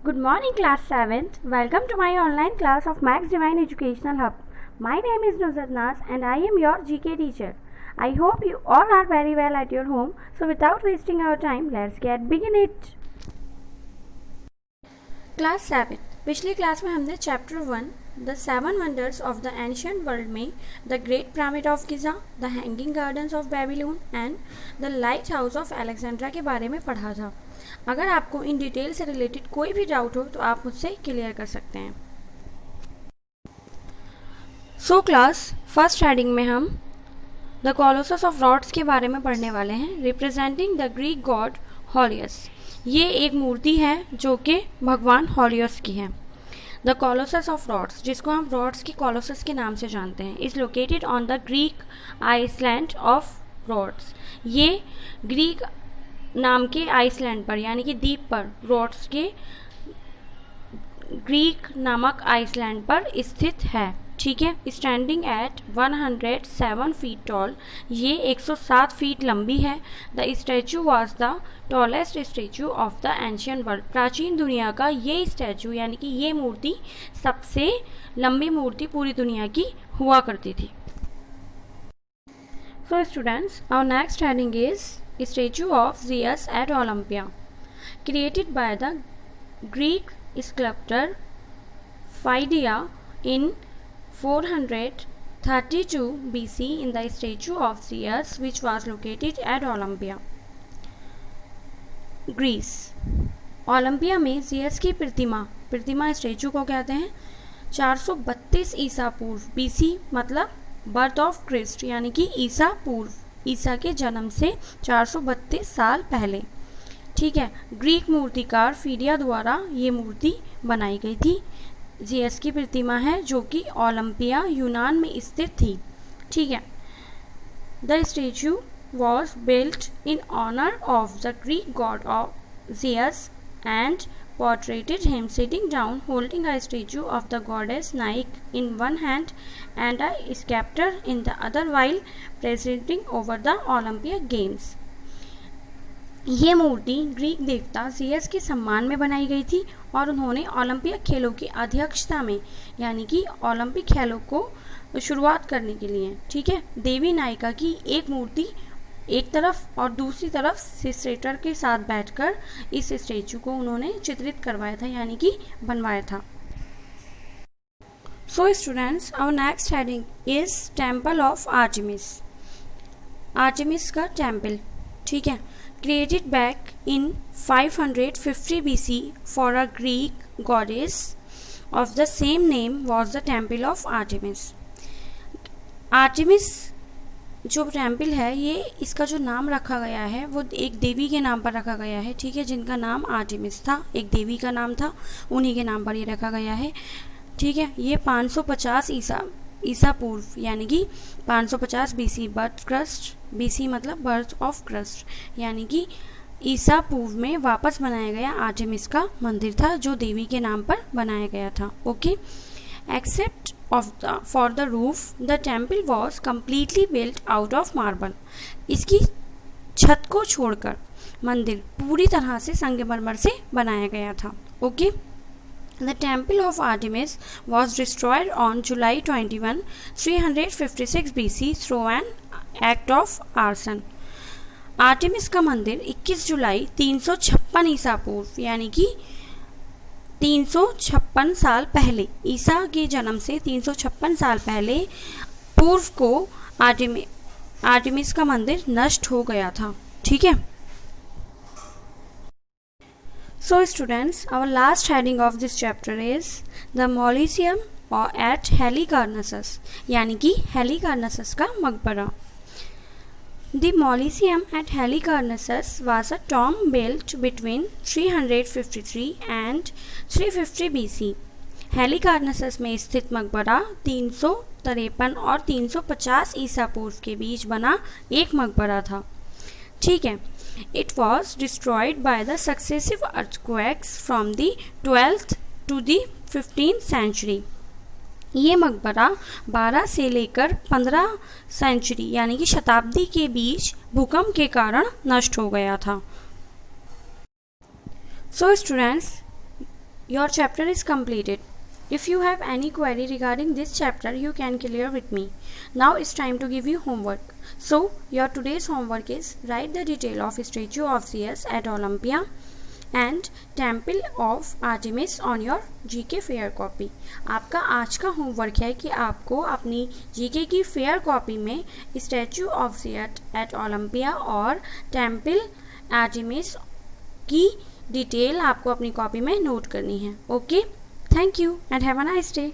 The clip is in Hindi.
Good morning, class 7th. Welcome to my online class of Max Divine Educational Hub. My name is Nuzhat Naz and I am your GK teacher. I hope you all are very well at your home. So without wasting our time, let's get begin it. Class 7. पिछली क्लास में हमने chapter 1 the 7 wonders of the ancient world में the great pyramid of Giza, the hanging gardens of Babylon and the lighthouse of Alexandria के बारे में पढ़ा था. अगर आपको इन डिटेल से रिलेटेड कोई भी डाउट हो तो आप मुझसे क्लियर कर सकते हैं. सो क्लास फर्स्ट हेडिंग में हम द कॉलोसस ऑफ रॉड्स के बारे में पढ़ने वाले हैं. Representing the Greek god Helios. ये एक मूर्ति है जो कि भगवान हॉलियस की है. द कॉलोसस ऑफ रॉड्स, जिसको हम रॉड्स की कॉलोसस के नाम से जानते हैं, is located on the Greek island of Rhodes. ये ग्रीक नाम के आइसलैंड पर यानी कि द्वीप पर, रॉड्स के ग्रीक नामक आइसलैंड पर स्थित है. ठीक है. स्टैंडिंग एट 107 फीट टॉल, ये 107 फीट लंबी है. The statue was the tallest statue of the ancient world. प्राचीन दुनिया का ये स्टैचू यानी कि ये मूर्ति सबसे लंबी मूर्ति पूरी दुनिया की हुआ करती थी. So students, our next heading is Statue of Zeus at Olympia, created by the Greek sculptor Phidia in 432 BC in the statue of Zeus, which was located at Olympia, Greece. Olympia में जियस की प्रतिमा स्टेचू को कहते हैं. 432 ईसा पूर्व, बीसी मतलब बर्थ ऑफ क्रिस्ट यानी कि ईसा पूर्व, ईसा के जन्म से 432 साल पहले. ठीक है. ग्रीक मूर्तिकार फीडिया द्वारा ये मूर्ति बनाई गई थी. जियस की प्रतिमा है जो कि ओलंपिया यूनान में स्थित थी. ठीक है. The statue was built in honour of the Greek god of Zeus and portrayed him sitting down holding a statue of the goddess Nike in one hand and a scepter in the other while presiding over the Olympic Games. ये मूर्ति ग्रीक देवता जियस के सम्मान में बनाई गई थी और उन्होंने ओलंपिक खेलों की अध्यक्षता में यानी कि ओलंपिक खेलों को शुरुआत करने के लिए, ठीक है, देवी नायिका की एक मूर्ति एक तरफ और दूसरी तरफ सिस्टेटर के साथ बैठकर इस स्टैचू को उन्होंने चित्रित करवाया था यानी कि बनवाया था. So students, our next heading is temple of Artemis. Artemis का टेम्पल. ठीक है. Created back in 550 BC for a Greek goddess of the same name was the temple of Artemis. Artemis जो टेम्पल है, ये इसका जो नाम रखा गया है वो एक देवी के नाम पर रखा गया है. ठीक है. जिनका नाम आर्टेमिस था, एक देवी का नाम था, उन्हीं के नाम पर ये रखा गया है. ठीक है. ये 550 ईसा पूर्व यानी कि 550 BC बर्थ क्रस्ट, BC मतलब बर्थ ऑफ क्रस्ट यानी कि ईसा पूर्व में वापस बनाया गया आर्टेमिस का मंदिर था जो देवी के नाम पर बनाया गया था. Okay. Except for the roof, the temple was completely built out of marble. इसकी छत को छोड़कर मंदिर पूरी तरह से संगमरमर से बनाया गया था. Okay. The temple of Artemis was destroyed on July 21, 356 BC through an act of arson. Artemis का मंदिर 21 जुलाई 356 ईसा पूर्व यानी कि 356 साल पहले, ईसा के जन्म से 356 साल पहले पूर्व को आर्टेमिस का मंदिर नष्ट हो गया था. ठीक है. So students, our last heading of this chapter is the mausoleum at Halicarnassus यानी कि हेलिकार्नसस का मकबरा. The Mausoleum at Halicarnassus was a tomb built between 353 and 350 BC. हेलिकार्नसस में स्थित मकबरा 353 और 350 ईसा पूर्व के बीच बना एक मकबरा था. ठीक है. It was destroyed by the successive earthquakes from the 12th to the 15th century. ये मकबरा 12 से लेकर 15 सेंचुरी यानी कि शताब्दी के बीच भूकंप के कारण नष्ट हो गया था. So students, your chapter is completed. If you have any query regarding this chapter, you can clear with me. Now it's time to give you homework. So your today's homework is write the detail of Statue of Zeus at Olympia and Temple of Artemis on your GK fair copy. आपका आज का होमवर्क है कि आपको अपनी GK की फेयर कॉपी में स्टैचू ऑफ ज़ेयस एट ओलंपिया और टेम्पल आर्टेमिस की डिटेल आपको अपनी कॉपी में नोट करनी है. Okay, thank you and have a nice day.